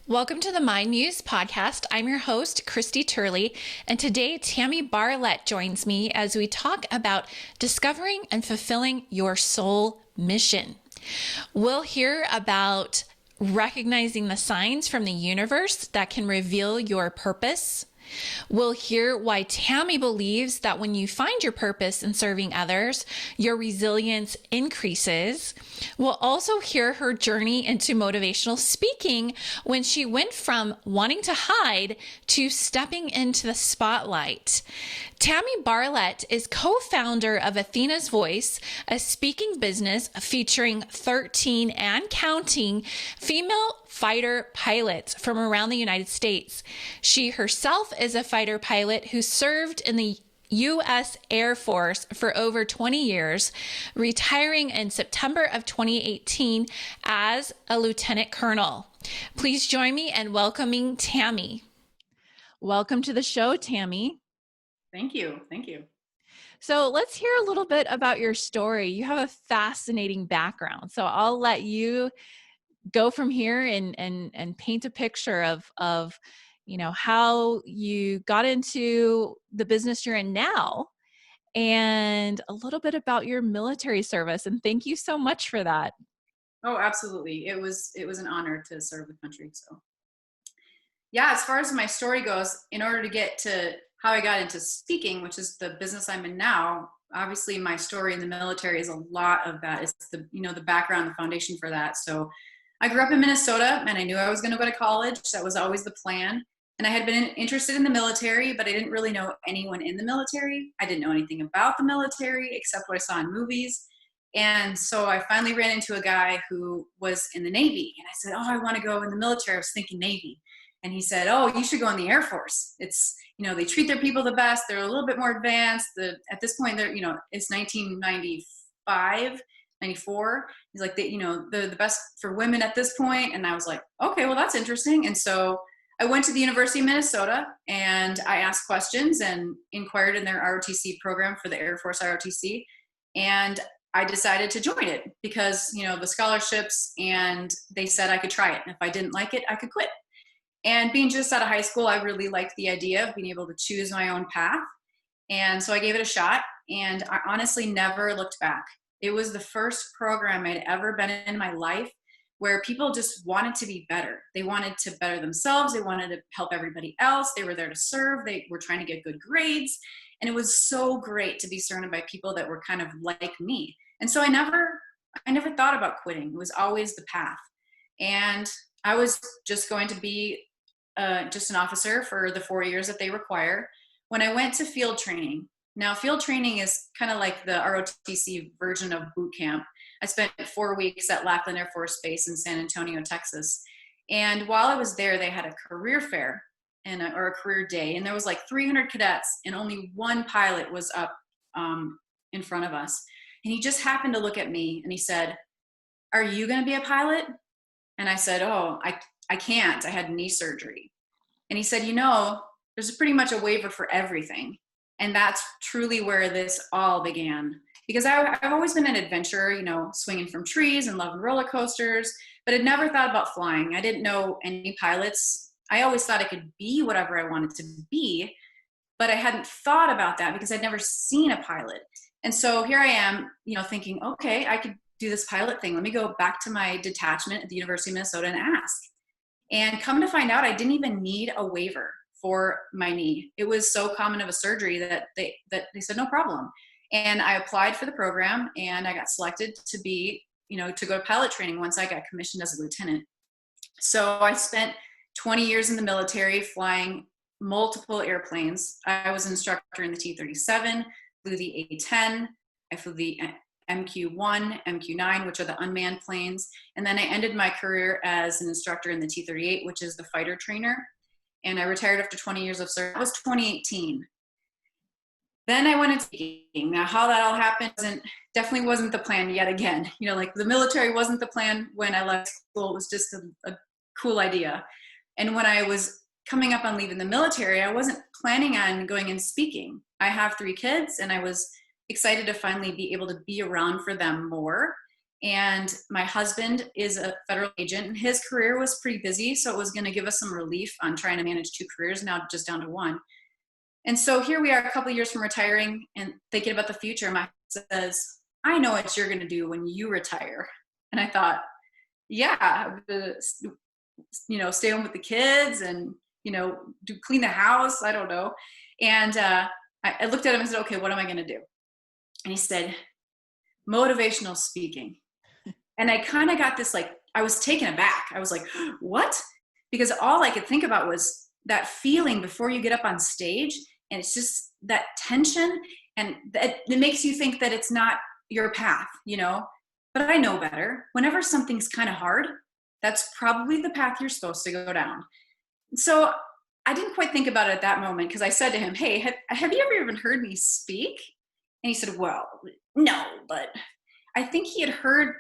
Welcome to the Mind Muse podcast. I'm your host, Christy Turley, and today Tammy Barlette joins me as we talk about discovering and fulfilling your soul mission. We'll hear about recognizing the signs from the universe that can reveal your purpose. We'll hear why Tammy believes that when you find your purpose in serving others, your resilience increases. We'll also hear her journey into motivational speaking when she went from wanting to hide to stepping into the spotlight. Tammy Barlette is co-founder of Athena's Voice, a speaking business featuring 13 and counting female fighter pilots from around the United States. She herself is a fighter pilot who served in the U.S. Air Force for over 20 years, retiring in September of 2018 as a lieutenant colonel. Please join me in welcoming Tammy. Welcome to the show, Tammy. Thank you. Thank you. So let's hear a little bit about your story. You have a fascinating background, so I'll let you go from here and paint a picture of how you got into the business you're in now and a little bit about your military service. And thank you so much for that. Oh, absolutely. It was an honor to serve the country. So yeah, as far as my story goes, in order to get to how I got into speaking, which is the business I'm in now, obviously my story in the military is a lot of that. It's the background, the foundation for that. So I grew up in Minnesota and I knew I was going to go to college. That was always the plan. And I had been interested in the military, but I didn't really know anyone in the military. I didn't know anything about the military except what I saw in movies. And so I finally ran into a guy who was in the Navy. And I said, oh, I want to go in the military. I was thinking Navy. And he said, oh, you should go in the Air Force. It's, they treat their people the best. They're a little bit more advanced. At this point, it's 1995. 94. He's like, they're the best for women at this point. And I was like, okay, well, that's interesting. And so I went to the University of Minnesota and I asked questions and inquired in their ROTC program for the Air Force ROTC. And I decided to join it because, the scholarships, and they said I could try it. And if I didn't like it, I could quit. And being just out of high school, I really liked the idea of being able to choose my own path. And so I gave it a shot, and I honestly never looked back. It was the first program I'd ever been in my life where people just wanted to be better. They wanted to better themselves. They wanted to help everybody else. They were there to serve. They were trying to get good grades. And it was so great to be surrounded by people that were kind of like me. And so I never thought about quitting. It was always the path. And I was just going to be just an officer for the 4 years that they require. When I went to field training, now, field training is kind of like the ROTC version of boot camp. I spent 4 weeks at Lackland Air Force Base in San Antonio, Texas. And while I was there, they had a career fair or a career day. And there was like 300 cadets and only one pilot was up in front of us. And he just happened to look at me and he said, are you going to be a pilot? And I said, oh, I can't. I had knee surgery. And he said, there's pretty much a waiver for everything. And that's truly where this all began. Because I've always been an adventurer, swinging from trees and loving roller coasters, but I'd never thought about flying. I didn't know any pilots. I always thought I could be whatever I wanted to be, but I hadn't thought about that because I'd never seen a pilot. And so here I am, thinking, okay, I could do this pilot thing. Let me go back to my detachment at the University of Minnesota and ask. And come to find out, I didn't even need a waiver for my knee. It was so common of a surgery that they said no problem. And I applied for the program and I got selected to be, to go to pilot training once I got commissioned as a lieutenant. So I spent 20 years in the military flying multiple airplanes. I was an instructor in the T-37, flew the A-10, I flew the MQ-1, MQ-9, which are the unmanned planes. And then I ended my career as an instructor in the T-38, which is the fighter trainer. And I retired after 20 years of service. That was 2018. Then I went into speaking. Now, how that all happened definitely wasn't the plan yet again. Like the military wasn't the plan when I left school. It was just a cool idea. And when I was coming up on leaving the military, I wasn't planning on going and speaking. I have 3 kids, and I was excited to finally be able to be around for them more And my husband is a federal agent, and his career was pretty busy. So it was going to give us some relief on trying to manage two careers, now just down to one. And so here we are a couple of years from retiring and thinking about the future. My husband says, I know what you're going to do when you retire. And I thought, yeah, stay home with the kids and, clean the house. I don't know. And I looked at him and said, okay, what am I going to do? And he said, motivational speaking. And I kind of got this, I was taken aback. I was like, what? Because all I could think about was that feeling before you get up on stage. And it's just that tension. And it makes you think that it's not your path, but I know better. Whenever something's kind of hard, that's probably the path you're supposed to go down. So I didn't quite think about it at that moment, because I said to him, hey, have you ever even heard me speak? And he said, well, no, but I think he had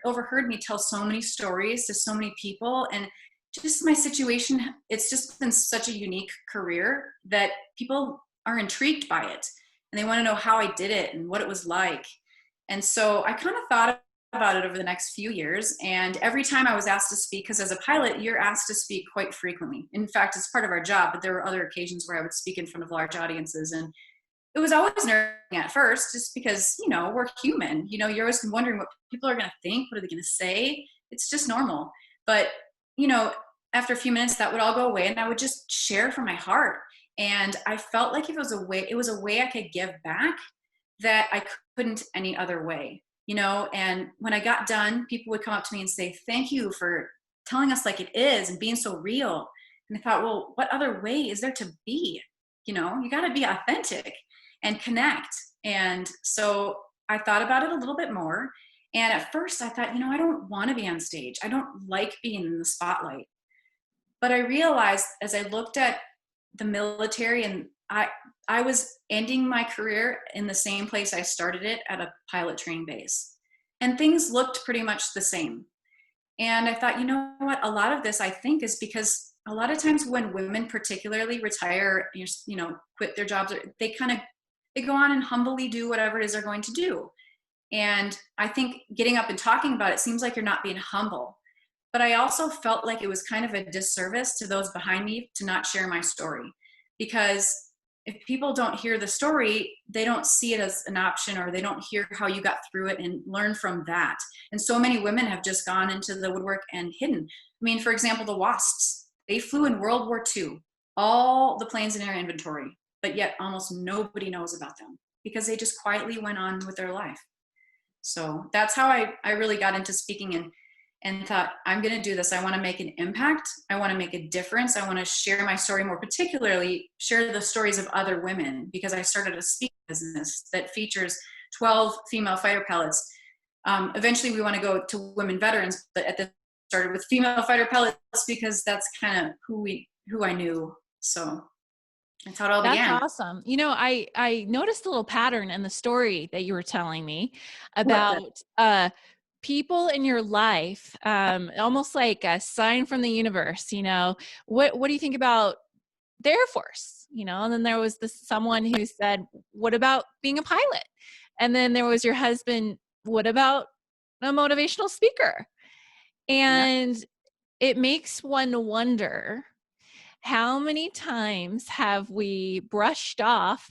overheard me tell so many stories to so many people, and just my situation, it's just been such a unique career that people are intrigued by it, and they want to know how I did it and what it was like. And so I kind of thought about it over the next few years, and every time I was asked to speak, because as a pilot, you're asked to speak quite frequently. In fact, it's part of our job, but there were other occasions where I would speak in front of large audiences, and it was always nerve-wracking at first, just because, we're human. You're always wondering what people are going to think. What are they going to say? It's just normal. But, after a few minutes, that would all go away, and I would just share from my heart. And I felt like it was a way I could give back that I couldn't any other way, and when I got done, people would come up to me and say, thank you for telling us like it is and being so real. And I thought, well, what other way is there to be? You got to be authentic and connect. And so I thought about it a little bit more. And at first I thought, I don't want to be on stage. I don't like being in the spotlight. But I realized as I looked at the military, and I was ending my career in the same place I started it, at a pilot training base. And things looked pretty much the same. And I thought, what? A lot of this, I think, is because a lot of times when women particularly retire, quit their jobs, they go on and humbly do whatever it is they're going to do. And I think getting up and talking about it seems like you're not being humble. But I also felt like it was kind of a disservice to those behind me to not share my story. Because if people don't hear the story, they don't see it as an option, or they don't hear how you got through it and learn from that. And so many women have just gone into the woodwork and hidden. I mean, for example, the Wasps, they flew in World War II, all the planes in air inventory, but yet almost nobody knows about them because they just quietly went on with their life. So that's how I really got into speaking, and thought, I'm going to do this. I want to make an impact. I want to make a difference. I want to share my story, more particularly share the stories of other women, because I started a speaking business that features 12 female fighter pilots. Eventually we want to go to women veterans, but at the started with female fighter pilots because that's kind of who I knew. So that's how it all began. That's awesome. I noticed a little pattern in the story that you were telling me about people in your life, almost like a sign from the universe. What do you think about the Air Force? And then there was someone who said, what about being a pilot? And then there was your husband, what about a motivational speaker? And it makes one wonder, how many times have we brushed off,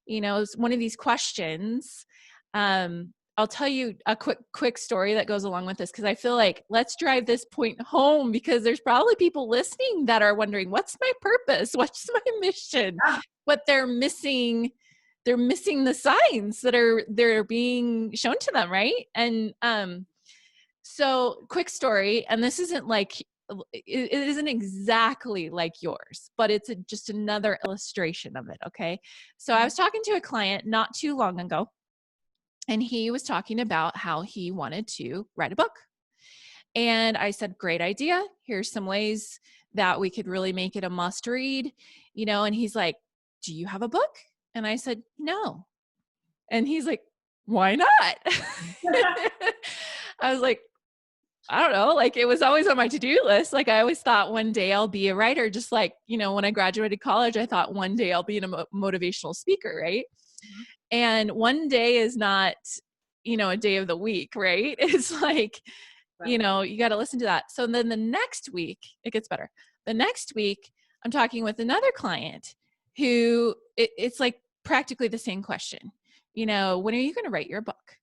one of these questions? I'll tell you a quick story that goes along with this, because I feel like let's drive this point home, because there's probably people listening that are wondering, what's my purpose? What's my mission? What they're missing the signs that they're being shown to them, right? And so quick story, and this isn't like, it isn't exactly like yours, but it's just another illustration of it. Okay. So I was talking to a client not too long ago, and he was talking about how he wanted to write a book. And I said, great idea. Here's some ways that we could really make it a must read, and he's like, do you have a book? And I said, no. And he's like, why not? I was like, I don't know. Like, it was always on my to-do list. Like, I always thought one day I'll be a writer, just like, when I graduated college, I thought one day I'll be a motivational speaker. Right. Mm-hmm. And one day is not, a day of the week, right? It's like, you got to listen to that. So then the next week, it gets better. The next week, I'm talking with another client who it's like practically the same question. When are you going to write your book?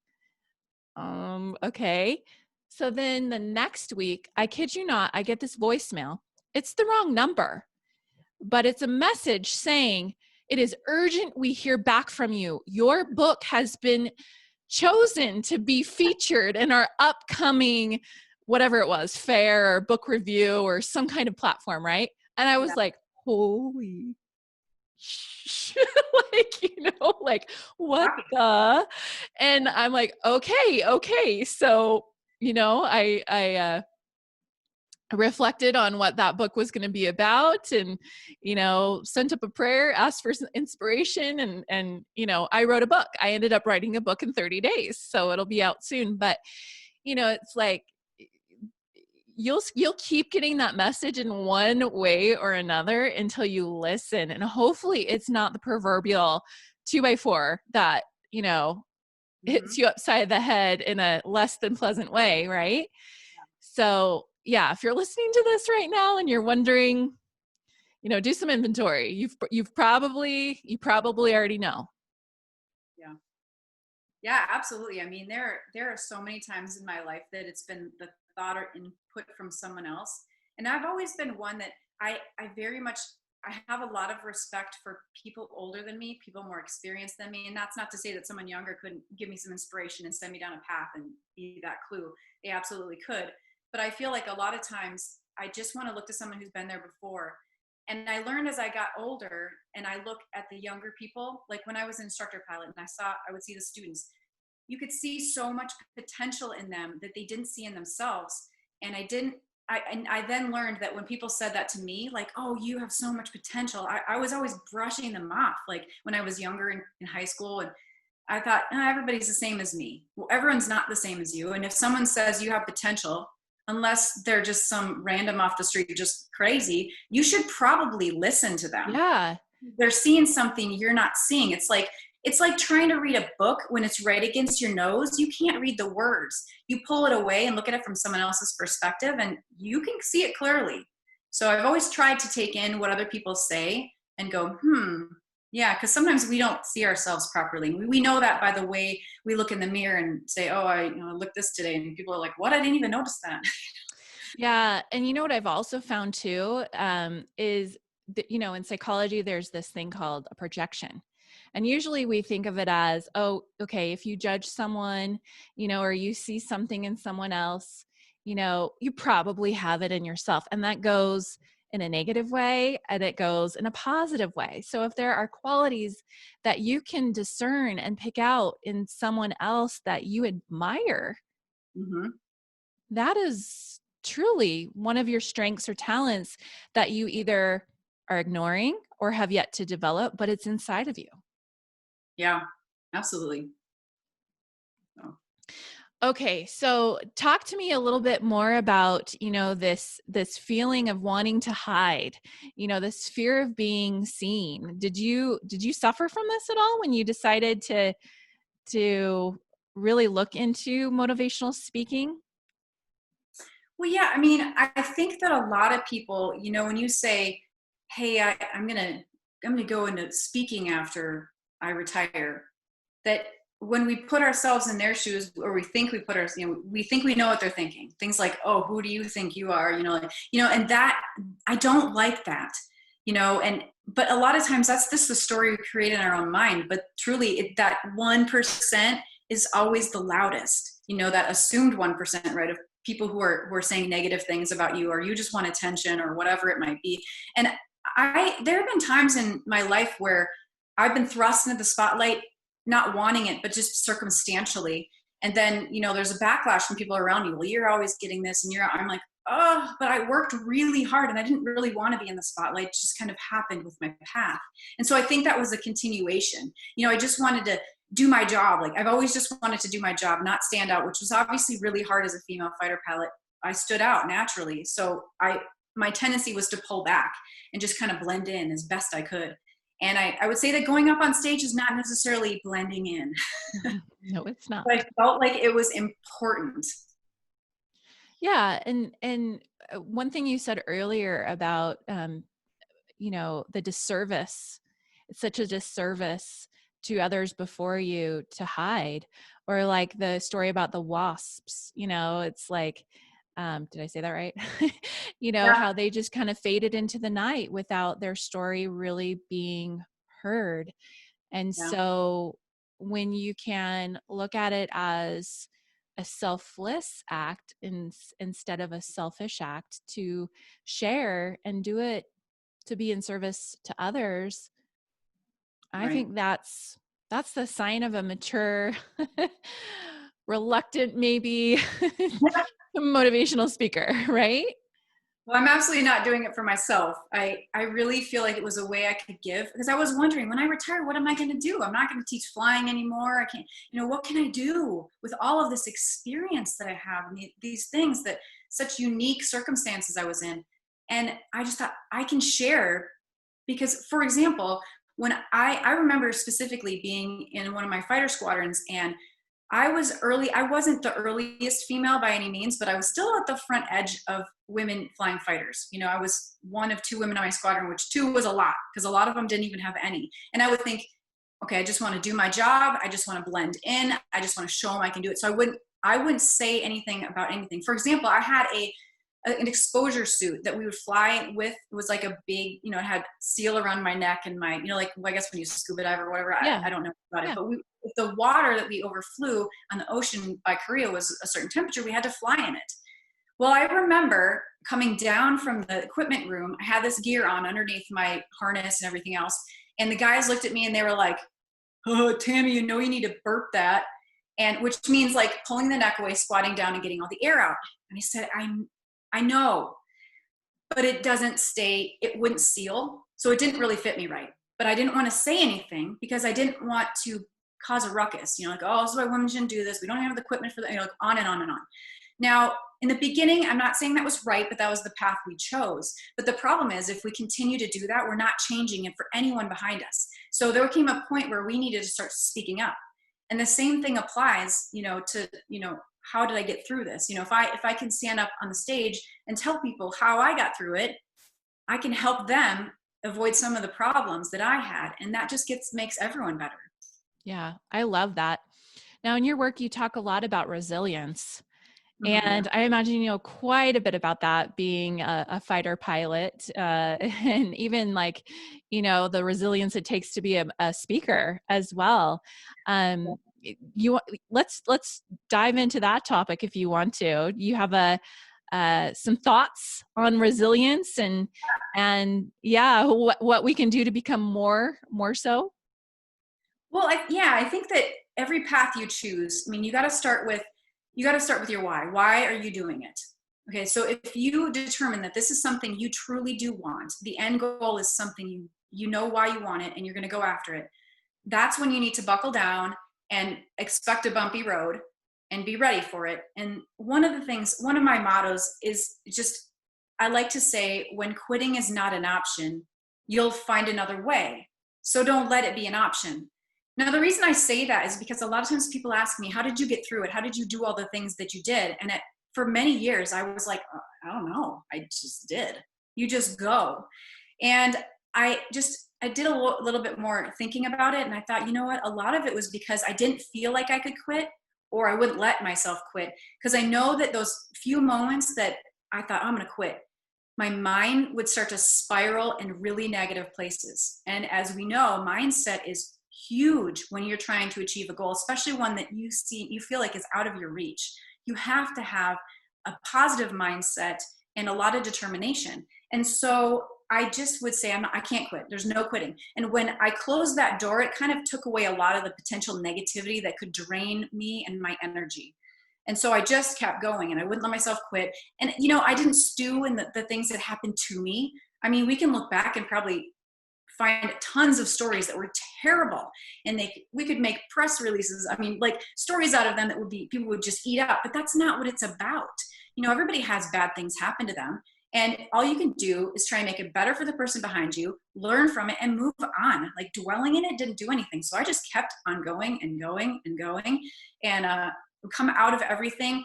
Okay. So then the next week, I kid you not, I get this voicemail. It's the wrong number, but it's a message saying, it is urgent we hear back from you. Your book has been chosen to be featured in our upcoming, whatever it was, fair or book review or some kind of platform, right? And I was like, holy like, what the? And I'm like, okay. So, I reflected on what that book was going to be about and, sent up a prayer, asked for some inspiration and, I wrote a book. I ended up writing a book in 30 days. So it'll be out soon. But, it's like, you'll keep getting that message in one way or another until you listen. And hopefully it's not the proverbial 2x4 that, hits you upside the head in a less than pleasant way. Right. So yeah, if you're listening to this right now and you're wondering, do some inventory. You probably already know. Yeah, absolutely. I mean, there are so many times in my life that it's been the thought or input from someone else. And I've always been one that I very much, I have a lot of respect for people older than me, people more experienced than me. And that's not to say that someone younger couldn't give me some inspiration and send me down a path and be that clue. They absolutely could. But I feel like a lot of times I just want to look to someone who's been there before. And I learned as I got older and I look at the younger people, like when I was an instructor pilot and I would see the students, you could see so much potential in them that they didn't see in themselves. And I then learned that when people said that to me, like, oh, you have so much potential, I was always brushing them off. Like when I was younger in high school, and I thought, everybody's the same as me. Well, everyone's not the same as you. And if someone says you have potential, unless they're just some random off the street, just crazy, you should probably listen to them. Yeah. They're seeing something you're not seeing. It's like trying to read a book when it's right against your nose. You can't read the words. You pull it away and look at it from someone else's perspective and you can see it clearly. So I've always tried to take in what other people say and go, yeah, because sometimes we don't see ourselves properly. We know that by the way we look in the mirror and say, oh, I looked this today. And people are like, what? I didn't even notice that. Yeah. And what I've also found too, is that, in psychology, there's this thing called a projection. And usually we think of it as, oh, okay, if you judge someone, or you see something in someone else, you probably have it in yourself. And that goes in a negative way and it goes in a positive way. So if there are qualities that you can discern and pick out in someone else that you admire, that is truly one of your strengths or talents that you either are ignoring or have yet to develop, but it's inside of you. Yeah, absolutely. Okay, so talk to me a little bit more about, this feeling of wanting to hide, this fear of being seen. Did you suffer from this at all when you decided to really look into motivational speaking? Well, yeah, I mean, I think that a lot of people, when you say, hey, I'm gonna go into speaking after I retire, that when we put ourselves in their shoes, or we think we put we think we know what they're thinking. Things like, oh, who do you think you are? And that, I don't like that, but a lot of times that's just the story we create in our own mind. But truly that 1% is always the loudest, that assumed 1%, right? Of people who are saying negative things about you, or you just want attention or whatever it might be. And there have been times in my life where I've been thrust into the spotlight, not wanting it, but just circumstantially. And then, there's a backlash from people around you. Well, you're always getting this, and I'm like, oh, but I worked really hard and I didn't really want to be in the spotlight. It just kind of happened with my path. And so I think that was a continuation. I just wanted to do my job. Like I've always just wanted to do my job, not stand out, which was obviously really hard as a female fighter pilot. I stood out naturally. So my tendency was to pull back and just kind of blend in as best I could. And I would say that going up on stage is not necessarily blending in. No, it's not. But I felt like it was important. Yeah. And one thing you said earlier about, the disservice, it's such a disservice to others before you to hide, or like the story about the wasps, it's like, did I say that right? Yeah, How they just kind of faded into the night without their story really being heard. And yeah, so when you can look at it as a selfless act instead of a selfish act, to share and do it to be in service to others, I right. think that's the sign of a mature, reluctant, maybe motivational speaker, right? Well, I'm absolutely not doing it for myself. I really feel like it was a way I could give, because I was wondering, when I retire, what am I going to do? I'm not going to teach flying anymore. I can't, what can I do with all of this experience that I have, and these things, that such unique circumstances I was in. And I just thought I can share, because, for example, when I remember specifically being in one of my fighter squadrons, and I wasn't the earliest female by any means, but I was still at the front edge of women flying fighters. I was one of two women on my squadron, which two was a lot, because a lot of them didn't even have any. And I would think, okay, I just want to do my job. I just want to blend in. I just want to show them I can do it. So I wouldn't say anything about anything. For example, I had an exposure suit that we would fly with. It was like a big, it had seal around my neck and my, I guess when you scuba dive or whatever, Yeah. I don't know about Yeah. it, but the water that we overflew on the ocean by Korea was a certain temperature. We had to fly in it. Well, I remember coming down from the equipment room. I had this gear on underneath my harness and everything else. And the guys looked at me and they were like, "Oh, Tammy, you need to burp that." And which means like pulling the neck away, squatting down and getting all the air out. And he said, I know, but it wouldn't seal. So it didn't really fit me right. But I didn't want to say anything because I didn't want to cause a ruckus, like, "Oh, this is why women shouldn't do this. We don't have the equipment for that," like on and on and on. Now, in the beginning, I'm not saying that was right, but that was the path we chose. But the problem is, if we continue to do that, we're not changing it for anyone behind us. So there came a point where we needed to start speaking up. And the same thing applies, to, how did I get through this? If I can stand up on the stage and tell people how I got through it, I can help them avoid some of the problems that I had. And that just makes everyone better. Yeah, I love that. Now, in your work, you talk a lot about resilience. Mm-hmm. And I imagine you know quite a bit about that, being a fighter pilot, and even like, the resilience it takes to be a speaker as well. You let's dive into that topic if you want to. You have some thoughts on resilience and yeah, what we can do to become more so. Well, I think that every path you choose, you got to start with your why. Why are you doing it? Okay, so if you determine that this is something you truly do want, the end goal is something you know why you want it, and you're going to go after it. That's when you need to buckle down and expect a bumpy road and be ready for it. And one of my mottos is just, I like to say, when quitting is not an option, you'll find another way. So don't let it be an option. Now, the reason I say that is because a lot of times people ask me, how did you get through it? How did you do all the things that you did? And for many years, I was like, I don't know. I just did. You just go. And I did a little bit more thinking about it. And I thought, you know what? A lot of it was because I didn't feel like I could quit, or I wouldn't let myself quit. Because I know that those few moments that I thought, I'm going to quit, my mind would start to spiral in really negative places. And as we know, mindset is huge when you're trying to achieve a goal, especially one that you feel like is out of your reach. You have to have a positive mindset and a lot of determination. And so I just would say, I can't quit. There's no quitting. And when I closed that door, it kind of took away a lot of the potential negativity that could drain me and my energy. And so I just kept going, and I wouldn't let myself quit. And, I didn't stew in the things that happened to me. We can look back and probably find tons of stories that were terrible, and we could make press releases. Like stories out of them that people would just eat up, but that's not what it's about. Everybody has bad things happen to them. And all you can do is try and make it better for the person behind you, learn from it, and move on. Like, dwelling in it didn't do anything. So I just kept on going and going and going, and come out of everything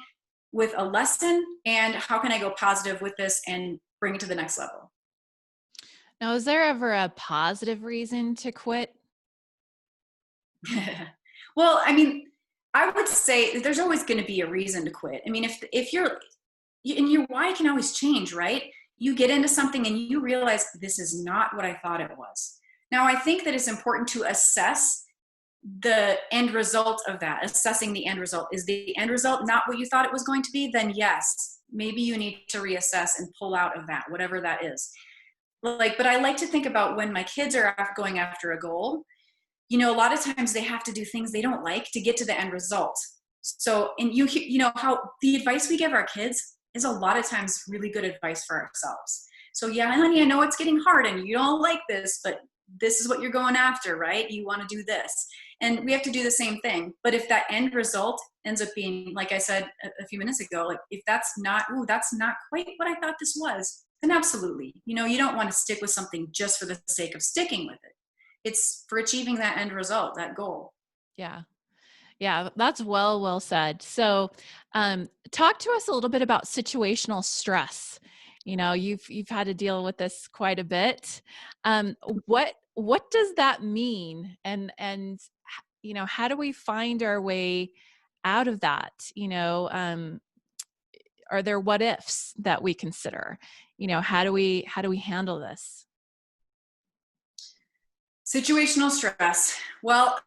with a lesson, and how can I go positive with this and bring it to the next level. Now, is there ever a positive reason to quit? Well, I mean, I would say there's always going to be a reason to quit. I mean, if you're, and your why can always change, right? You get into something and you realize this is not what I thought it was. Now, I think that it's important to assess the end result of that. Assessing the end result. Is the end result not what you thought it was going to be? Then yes, maybe you need to reassess and pull out of that, whatever that is. Like, but I like to think about when my kids are going after a goal, you know, a lot of times they have to do things they don't like to get to the end result. So, and you know, how the advice we give our kids is a lot of times really good advice for ourselves. So yeah, honey, I know it's getting hard and you don't like this, but this is what you're going after, right? You want to do this. And we have to do the same thing. But if that end result ends up being, like I said a few minutes ago, like if that's not quite what I thought this was, then absolutely. You know, you don't want to stick with something just for the sake of sticking with it. It's for achieving that end result, that goal. Yeah. Yeah, that's well said. So, talk to us a little bit about situational stress. You know, you've had to deal with this quite a bit. What does that mean? And you know, how do we find our way out of that? You know, are there what ifs that we consider? You know, how do we handle this? Situational stress. Well,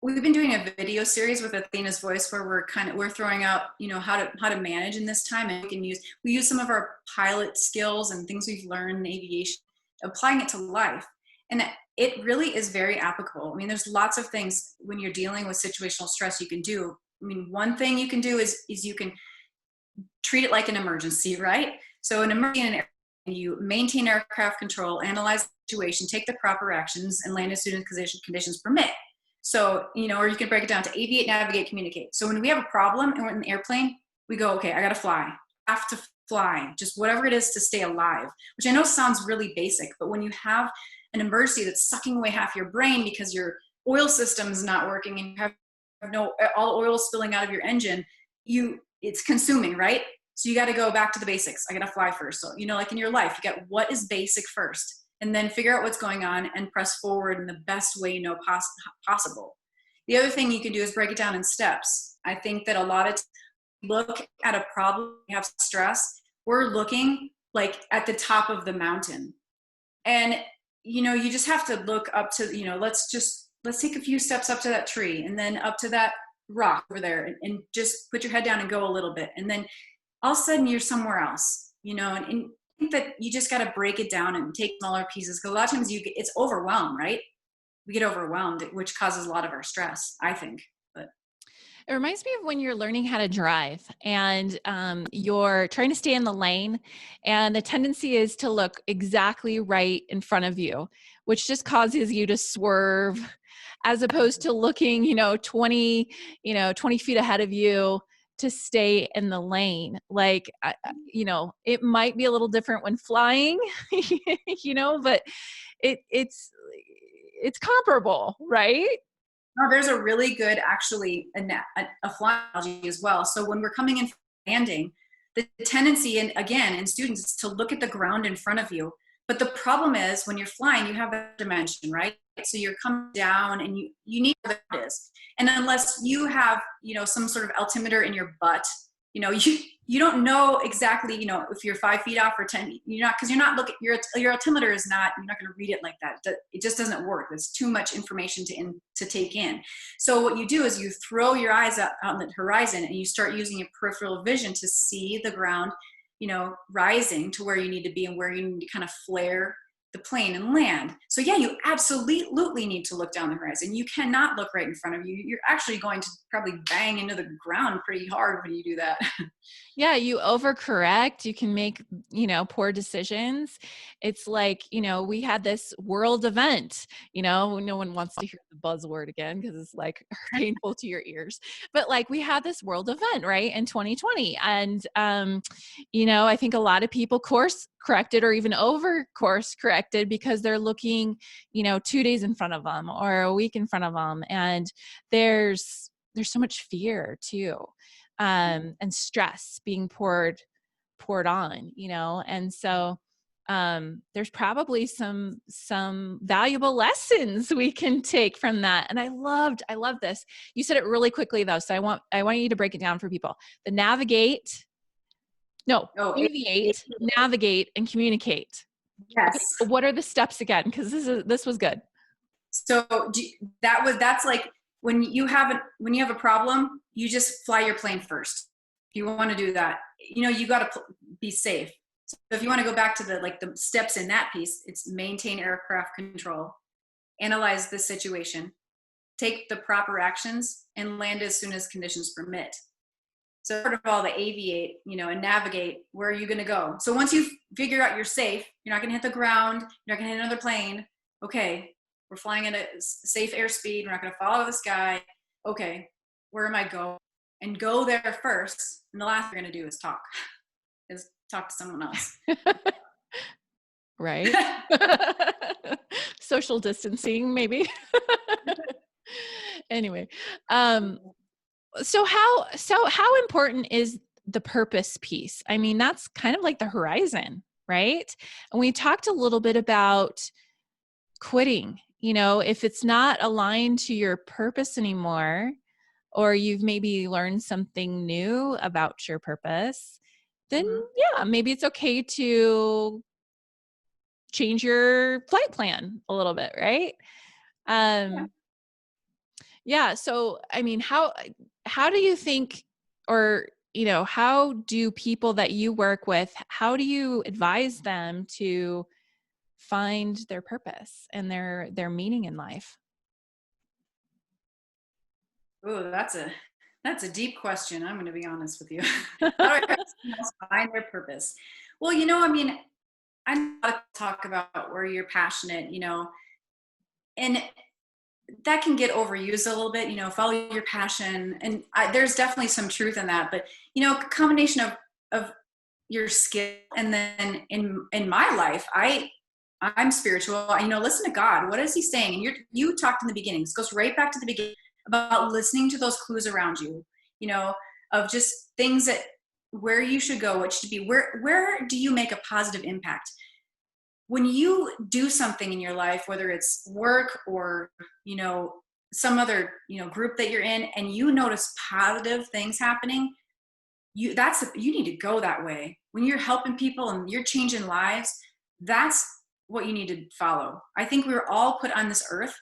we've been doing a video series with Athena's Voice where we're throwing out, you know, how to manage in this time, and we use some of our pilot skills and things we've learned in aviation, applying it to life. And it really is very applicable. I mean, there's lots of things when you're dealing with situational stress you can do. I mean, one thing you can do is you can treat it like an emergency, right? So an emergency, you maintain aircraft control, analyze the situation, take the proper actions, and land as soon as conditions permit. So, you know, or you can break it down to aviate, navigate, communicate. So when we have a problem and we're in the airplane, we go, okay, I got to fly. I have to fly, just whatever it is to stay alive, which I know sounds really basic, but when you have an emergency that's sucking away half your brain because your oil system is not working and you have all oil spilling out of your engine, it's consuming, right? So you got to go back to the basics. I got to fly first. So, you know, like in your life, you got what is basic first, and then figure out what's going on and press forward in the best way you know possible. The other thing you can do is break it down in steps. I think that a lot of look at a problem, we have stress, we're looking like at the top of the mountain. And, you know, you just have to look up to, you know, let's take a few steps up to that tree and then up to that rock over there, and just put your head down and go a little bit. And then all of a sudden you're somewhere else, you know, and I think that you just got to break it down and take smaller pieces. Because a lot of times it's overwhelmed, right? We get overwhelmed, which causes a lot of our stress, I think. But It reminds me of when you're learning how to drive and you're trying to stay in the lane, and the tendency is to look exactly right in front of you, which just causes you to swerve, as opposed to looking, 20 feet ahead of you to stay in the lane. Like, it might be a little different when flying, but it's comparable, right? no, there's a really good, actually, a flying analogy as well. So when we're coming in for landing, the tendency, and again, in students, is to look at the ground in front of you. But the problem is when you're flying, you have that dimension, right? So you're coming down and you need where the ground is. And unless you have, some sort of altimeter in your butt, you don't know exactly, if you're 5 feet off or 10, because you're not looking, your altimeter is not, you're not going to read it like that. It just doesn't work. There's too much information to take in. So what you do is you throw your eyes out on the horizon and you start using your peripheral vision to see the ground, rising to where you need to be and where you need to kind of flare the plane and land. So yeah, you absolutely need to look down the horizon. You cannot look right in front of you. You're actually going to probably bang into the ground pretty hard when you do that. Yeah, you overcorrect. You can make, poor decisions. It's like, we had this world event, no one wants to hear the buzzword again because it's like painful to your ears. But like we had this world event, right, in 2020. And, I think a lot of people course corrected or even over course corrected because they're looking, 2 days in front of them or a week in front of them. And there's so much fear too. And stress being poured on, and so there's probably some valuable lessons we can take from that. And I love this. You said it really quickly though, so I want you to break it down for people. The aviate, navigate, and communicate. Yes. Okay, what are the steps again? Because this was good. So that's like when you have a problem, you just fly your plane first. If you want to do that, you got to be safe. So if you want to go back to the steps in that piece, it's maintain aircraft control, analyze the situation, take the proper actions, and land as soon as conditions permit. So first of all, the aviate, and navigate, where are you going to go? So once you figure out you're safe, you're not going to hit the ground, you're not going to hit another plane. Okay, we're flying at a safe airspeed. We're not going to follow the sky. Okay, where am I going? And go there first. And the last thing you're going to do is talk to someone else. Right. Social distancing, maybe. Anyway, so how important is the purpose piece? I mean, that's kind of like the horizon, right? And we talked a little bit about quitting. If it's not aligned to your purpose anymore, or you've maybe learned something new about your purpose, then yeah, maybe it's okay to change your flight plan a little bit, right? Yeah. So, I mean, how do you think, or, how do people that you work with, how do you advise them to find their purpose and their meaning in life? Oh, that's a deep question. I'm going to be honest with you. How do I help someone else find their purpose? Well, I mean, I know a lot of talk about where you're passionate, and that can get overused a little bit, follow your passion. And there's definitely some truth in that, but, a combination of your skill. And then in my life, I'm spiritual, listen to God. What is he saying? And you talked in the beginning. This goes right back to the beginning about listening to those clues around you, of just things that where you should go, what should be, where do you make a positive impact? When you do something in your life, whether it's work or, some other, group that you're in, and you notice positive things happening, you need to go that way. When you're helping people and you're changing lives, that's what you need to follow. I think we were all put on this earth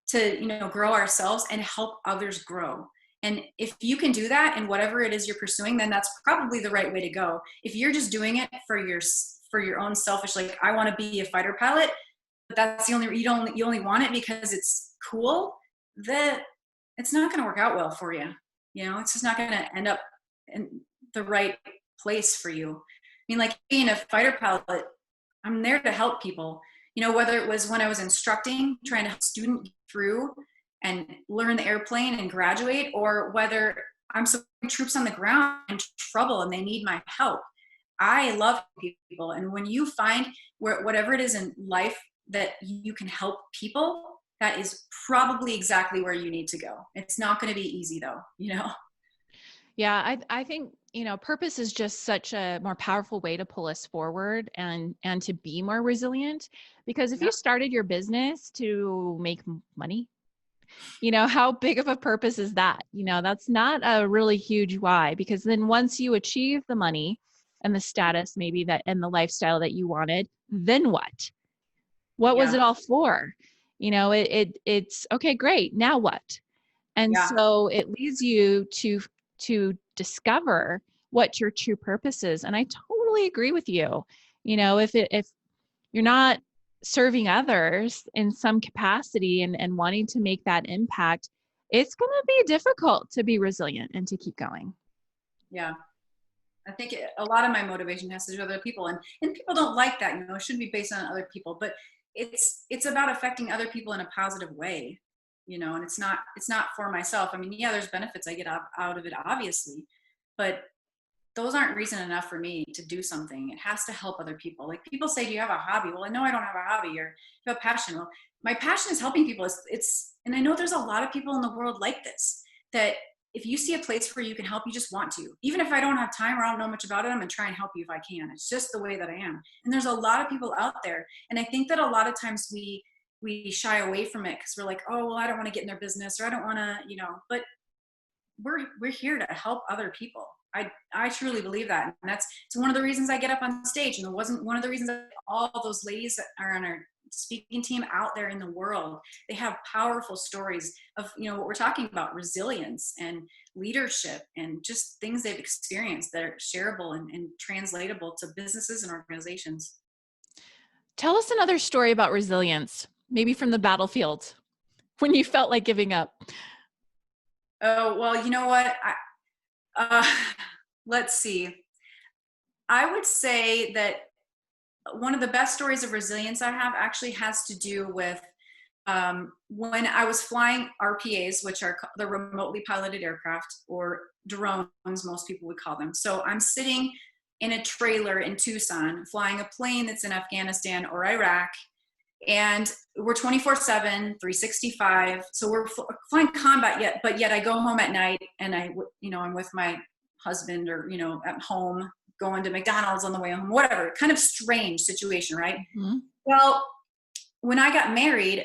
to, grow ourselves and help others grow. And if you can do that in whatever it is you're pursuing, then that's probably the right way to go. If you're just doing it for your own selfish, like, I want to be a fighter pilot, but that's the only, you only want it because it's cool, that it's not going to work out well for you. It's just not going to end up in the right place for you. I mean, like, being a fighter pilot, I'm there to help people, whether it was when I was instructing, trying to help students get through and learn the airplane and graduate, or whether I'm supporting troops on the ground in trouble and they need my help. I love people. And when you find whatever it is in life that you can help people, that is probably exactly where you need to go. It's not going to be easy though, Yeah, I think, purpose is just such a more powerful way to pull us forward and to be more resilient. Because if you started your business to make money, how big of a purpose is that? That's not a really huge why, because then once you achieve the money and the status, maybe that, and the lifestyle that you wanted, then what? What was it all for? It's okay, great. Now what? And so it leads you to discover what your true purpose is. And I totally agree with you. If you're not serving others in some capacity and wanting to make that impact, it's going to be difficult to be resilient and to keep going. Yeah. I think a lot of my motivation has to do with other people, and people don't like that, it shouldn't be based on other people, but it's about affecting other people in a positive way, and it's not for myself. I mean, yeah, there's benefits I get out of it, obviously, but those aren't reason enough for me to do something. It has to help other people. Like, people say, do you have a hobby? Well, I know I don't have a hobby. Or you have a passion. Well, my passion is helping people. And I know there's a lot of people in the world like this, that if you see a place where you can help, you just want to. Even if I don't have time or I don't know much about it, I'm going to try and help you if I can. It's just the way that I am. And there's a lot of people out there. And I think that a lot of times we shy away from it because we're like, oh, well, I don't want to get in their business, or I don't want to, but we're here to help other people. I truly believe that. And it's one of the reasons I get up on stage. And it wasn't one of the reasons that all those ladies that are on our speaking team out there in the world, they have powerful stories of, what we're talking about, resilience and leadership and just things they've experienced that are shareable and translatable to businesses and organizations. Tell us another story about resilience, maybe from the battlefield, when you felt like giving up. Oh, well, you know what? Let's see. I would say that one of the best stories of resilience I have actually has to do with when I was flying RPAs, which are the remotely piloted aircraft, or drones, most people would call them. So I'm sitting in a trailer in Tucson, flying a plane that's in Afghanistan or Iraq, and we're 24/7, 365. So we're flying combat, but yet I go home at night and I'm with my husband, or, at home, going to McDonald's on the way home, whatever. Kind of strange situation, right? Mm-hmm. Well, when I got married,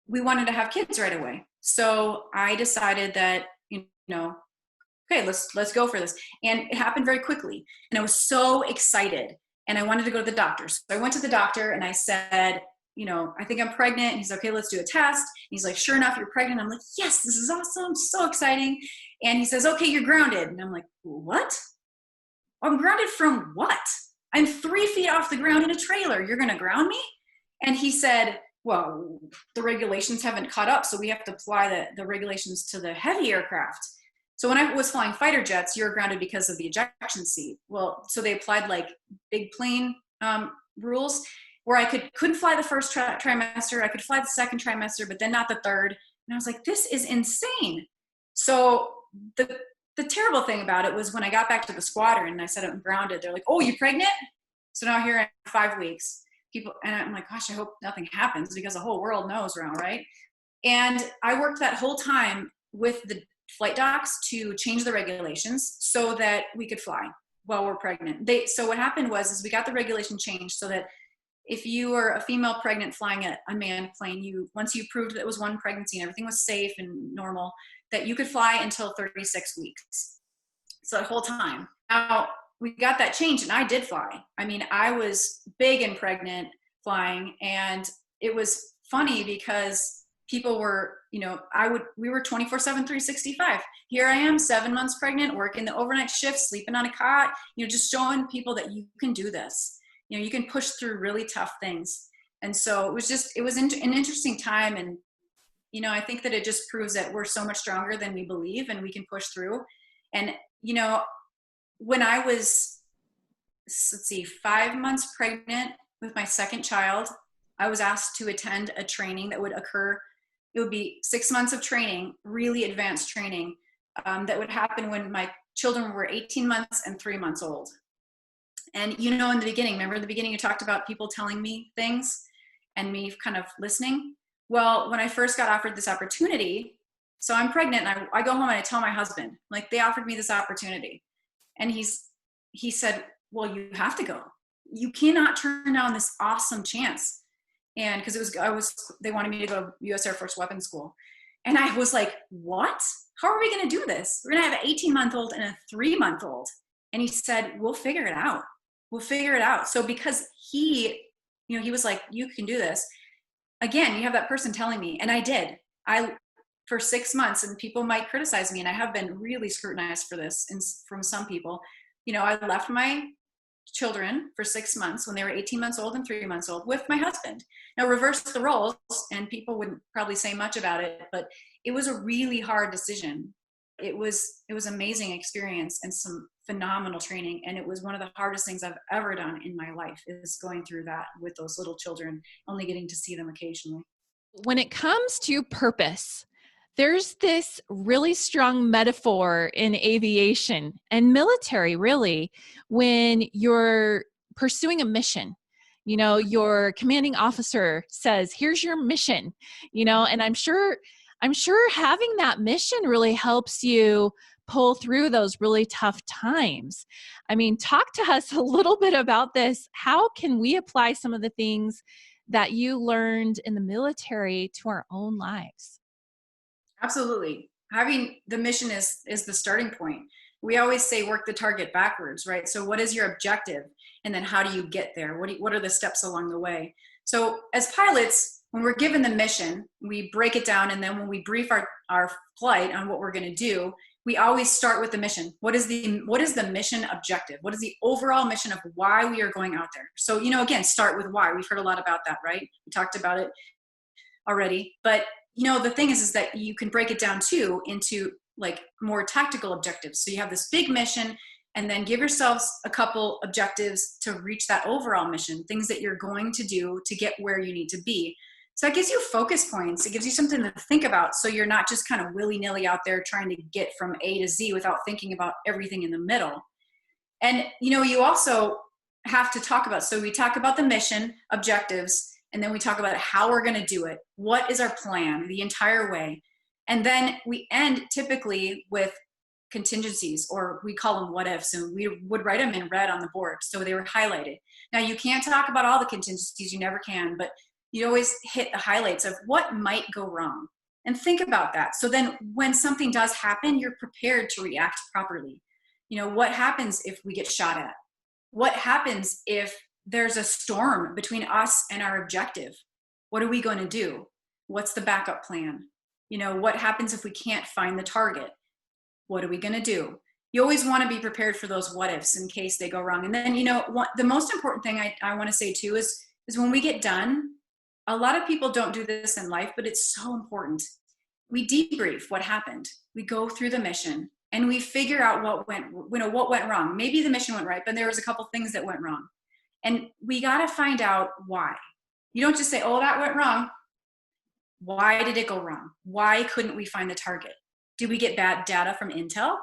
we wanted to have kids right away. So I decided that, okay, let's go for this. And it happened very quickly. And I was so excited. And I wanted to go to the doctor. So I went to the doctor and I said, I think I'm pregnant. And he's like, okay, let's do a test. And he's like, sure enough, you're pregnant. I'm like, yes, this is awesome. So exciting. And he says, okay, you're grounded. And I'm like, what? I'm grounded from what? I'm 3 feet off the ground in a trailer. You're going to ground me? And he said, well, the regulations haven't caught up. So we have to apply the regulations to the heavy aircraft. So when I was flying fighter jets, you're grounded because of the ejection seat. Well, so they applied like big plane rules, where I couldn't fly the first trimester. I could fly the second trimester, but then not the third. And I was like, this is insane. So the terrible thing about it was when I got back to the squadron and I said I'm grounded, they're like, oh, you pregnant? So now here I am, 5 weeks. And I'm like, gosh, I hope nothing happens, because the whole world knows now, right? And I worked that whole time with the flight docs to change the regulations so that we could fly while we're pregnant. So what happened was we got the regulation changed so that if you were a female pregnant flying an unmanned plane, once you proved that it was one pregnancy and everything was safe and normal, that you could fly until 36 weeks. So that whole time. Now, we got that changed and I did fly. I mean, I was big and pregnant flying, and it was funny because people were, we were 24/7, 365. Here I am, 7 months pregnant, working the overnight shift, sleeping on a cot, just showing people that you can do this. You can push through really tough things. And so it was an interesting time. And, I think that it just proves that we're so much stronger than we believe, and we can push through. And, when I was, 5 months pregnant with my second child, I was asked to attend a training that would occur. It would be 6 months of training, really advanced training, that would happen when my children were 18 months and 3 months old. And, in the beginning, remember in the beginning, you talked about people telling me things and me kind of listening. Well, when I first got offered this opportunity, so I'm pregnant and I go home and I tell my husband, like, they offered me this opportunity. And he said, well, you have to go. You cannot turn down this awesome chance. And because they wanted me to go to U.S. Air Force Weapons School. And I was like, what? How are we going to do this? We're going to have an 18-month-old and a 3-month-old. And he said, we'll figure it out. We'll figure it out. So because he was like, you can do this. Again, you have that person telling me, and I did. For 6 months, and people might criticize me, and I have been really scrutinized for this from some people. I left my children for 6 months when they were 18 months old and 3 months old with my husband. Now reverse the roles, and people wouldn't probably say much about it, but it was a really hard decision. It was amazing experience and some phenomenal training. And it was one of the hardest things I've ever done in my life, is going through that with those little children, only getting to see them occasionally. When it comes to purpose, there's this really strong metaphor in aviation and military, really, when you're pursuing a mission. Your commanding officer says, here's your mission, and I'm sure having that mission really helps you pull through those really tough times. I mean, talk to us a little bit about this. How can we apply some of the things that you learned in the military to our own lives? Absolutely. Having the mission is the starting point. We always say work the target backwards, right? So what is your objective? And then how do you get there? What are the steps along the way? So as pilots, when we're given the mission, we break it down. And then when we brief our flight on what we're going to do, we always start with the mission. What is the mission objective? What is the overall mission of why we are going out there? So, again, start with why. We've heard a lot about that, right? We talked about it already. But, the thing is that you can break it down too into like more tactical objectives. So you have this big mission, and then give yourselves a couple objectives to reach that overall mission, things that you're going to do to get where you need to be. So that gives you focus points. It gives you something to think about. So you're not just kind of willy-nilly out there trying to get from A to Z without thinking about everything in the middle. And, you also have to talk about, so we talk about the mission, objectives, and then we talk about how we're going to do it. What is our plan the entire way? And then we end typically with contingencies, or we call them what ifs, and we would write them in red on the board. So they were highlighted. Now you can't talk about all the contingencies, you never can, but you always hit the highlights of what might go wrong and think about that. So then when something does happen, you're prepared to react properly. What happens if we get shot at? What happens if there's a storm between us and our objective? What are we going to do? What's the backup plan? What happens if we can't find the target? What are we going to do? You always want to be prepared for those what ifs in case they go wrong. And then, the most important thing I want to say too is when we get done, a lot of people don't do this in life, but it's so important. We debrief what happened. We go through the mission and we figure out what went wrong. Maybe the mission went right, but there was a couple things that went wrong. And we got to find out why. You don't just say, oh, that went wrong. Why did it go wrong? Why couldn't we find the target? Did we get bad data from Intel?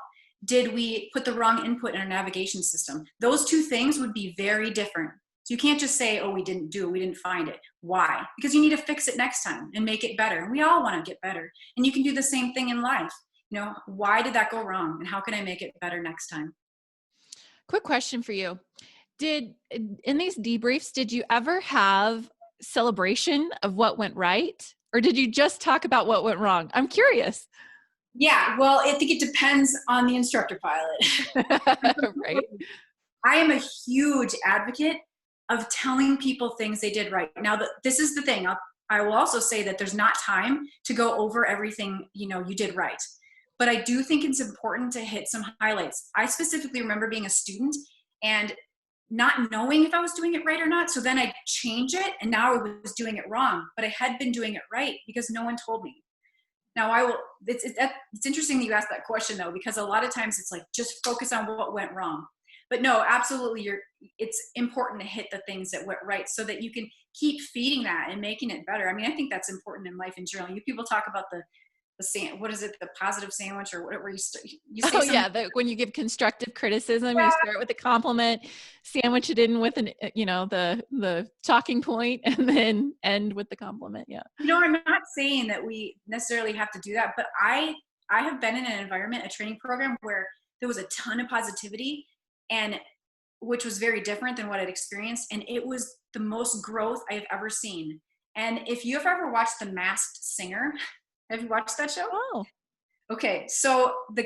Did we put the wrong input in our navigation system? Those two things would be very different. So you can't just say, oh, we didn't find it. Why? Because you need to fix it next time and make it better. And we all want to get better. And you can do the same thing in life. Why did that go wrong? And how can I make it better next time? Quick question for you. In these debriefs, did you ever have celebration of what went right? Or did you just talk about what went wrong? I'm curious. Yeah, well, I think it depends on the instructor pilot. Right. I am a huge advocate of telling people things they did right. Now, this is the thing. I will also say that there's not time to go over everything, you did right. But I do think it's important to hit some highlights. I specifically remember being a student and not knowing if I was doing it right or not. So then I change it, and now I was doing it wrong, but I had been doing it right because no one told me. Now it's interesting that you asked that question though, because a lot of times it's like, just focus on what went wrong. But no, absolutely, it's important to hit the things that went right so that you can keep feeding that and making it better. I mean, I think that's important in life in general. You people talk about the what is it, the positive sandwich or whatever you say. Oh yeah, when you give constructive criticism, you start with a compliment, sandwich it in with the talking point, and then end with the compliment. Yeah. I'm not saying that we necessarily have to do that, but I have been in an environment, a training program where there was a ton of positivity, and which was very different than what I'd experienced, and it was the most growth I have ever seen. And if you've ever watched The Masked Singer, have you watched that show? Oh. Okay, so the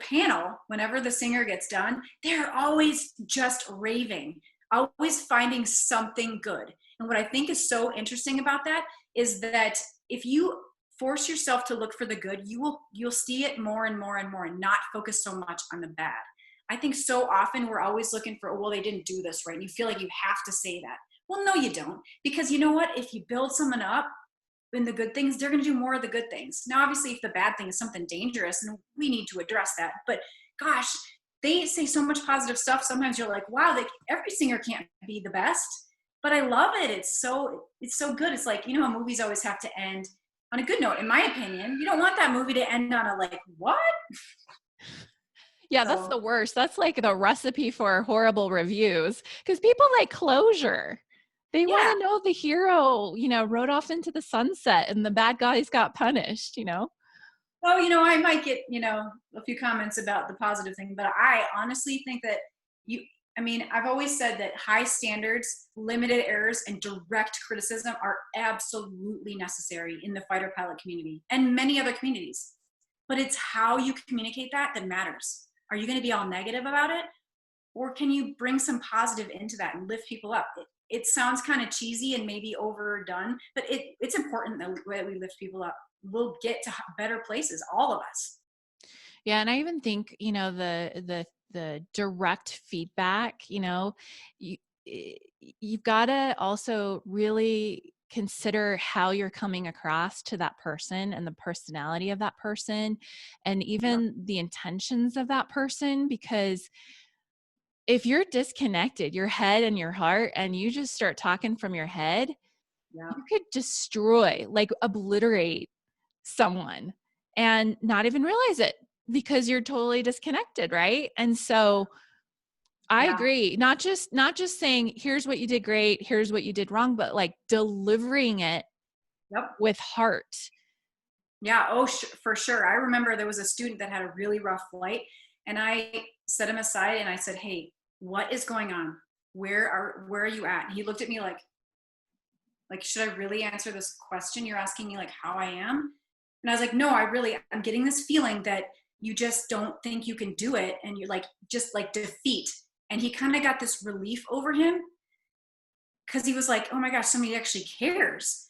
panel, whenever the singer gets done, they're always just raving, always finding something good. And what I think is so interesting about that is that if you force yourself to look for the good, you'll see it more and more and more, and not focus so much on the bad. I think so often we're always looking for, oh, well, they didn't do this right. And you feel like you have to say that. Well, no, you don't. Because you know what? If you build someone up in the good things, they're going to do more of the good things. Now, obviously, if the bad thing is something dangerous, and we need to address that. But gosh, they say so much positive stuff. Sometimes you're like, wow, every singer can't be the best. But I love it. It's so good. It's like, you know how movies always have to end on a good note. In my opinion, you don't want that movie to end on a like, what? Yeah, that's the worst. That's like the recipe for horrible reviews because people like closure. They want to know the hero, rode off into the sunset and the bad guys got punished, Well, I might get, a few comments about the positive thing, but I honestly think that I've always said that high standards, limited errors, and direct criticism are absolutely necessary in the fighter pilot community and many other communities. But it's how you communicate that matters. Are you going to be all negative about it? Or can you bring some positive into that and lift people up? It sounds kind of cheesy and maybe overdone, but it's important that we lift people up. We'll get to better places, all of us. Yeah, and I even think, the direct feedback, you've got to also really consider how you're coming across to that person and the personality of that person and even the intentions of that person, because if you're disconnected, your head and your heart, and you just start talking from your head, you could destroy, like obliterate someone and not even realize it because you're totally disconnected, right? And so I agree. Not just saying, here's what you did great, here's what you did wrong, but like delivering it with heart. Yeah. Oh, for sure. I remember there was a student that had a really rough flight, and I set him aside and I said, hey, what is going on? Where are you at? And he looked at me like, should I really answer this question? You're asking me like how I am? And I was like, no, I'm getting this feeling that you just don't think you can do it. And you're like, just like defeat. And he kind of got this relief over him because he was like, oh my gosh, somebody actually cares.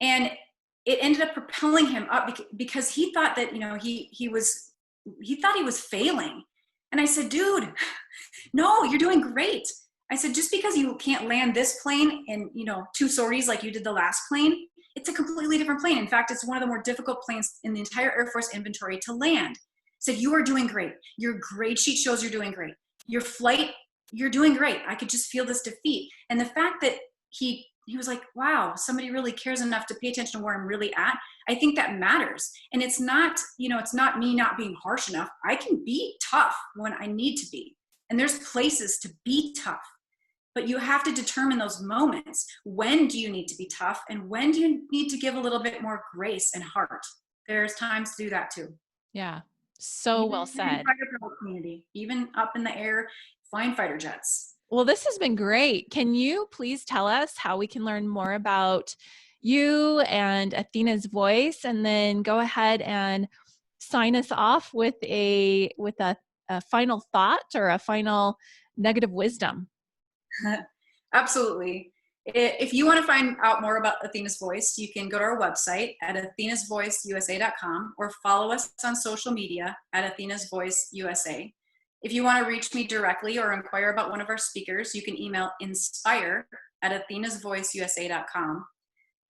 And it ended up propelling him up because he thought that, he thought he was failing. And I said, dude, no, you're doing great. I said, just because you can't land this plane in, 2 sorties like you did the last plane, it's a completely different plane. In fact, it's one of the more difficult planes in the entire Air Force inventory to land. I said, you are doing great. Your grade sheet shows you're doing great. Your flight, you're doing great. I could just feel this defeat. And the fact that he was like, wow, somebody really cares enough to pay attention to where I'm really at. I think that matters. And it's not, it's not me not being harsh enough. I can be tough when I need to be. And there's places to be tough. But you have to determine those moments. When do you need to be tough? And when do you need to give a little bit more grace and heart? There's times to do that too. Yeah. So well said. Community, even up in the air, flying fighter jets. Well, this has been great. Can you please tell us how we can learn more about you and Athena's voice, and then go ahead and sign us off with a final thought or a final nugget of wisdom? Absolutely. If you want to find out more about Athena's Voice, you can go to our website at athenasvoiceusa.com or follow us on social media at Athena's Voice USA. If you want to reach me directly or inquire about one of our speakers, you can email inspire@athenasvoiceusa.com.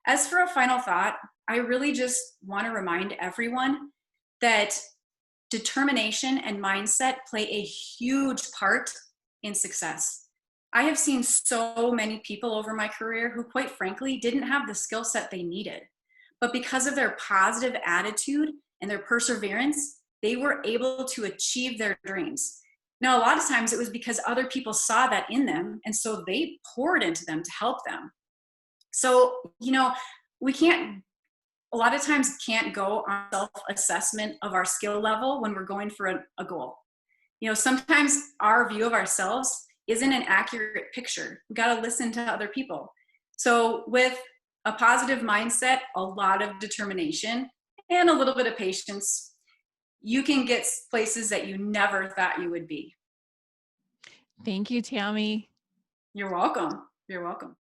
As for a final thought, I really just want to remind everyone that determination and mindset play a huge part in success. I have seen so many people over my career who, quite frankly, didn't have the skill set they needed. But because of their positive attitude and their perseverance, they were able to achieve their dreams. Now, a lot of times it was because other people saw that in them, and so they poured into them to help them. So, we can't go on self-assessment of our skill level when we're going for a goal. Sometimes our view of ourselves isn't an accurate picture. We got to listen to other people. So with a positive mindset, a lot of determination, and a little bit of patience, you can get places that you never thought you would be. Thank you, Tammy. You're welcome. You're welcome.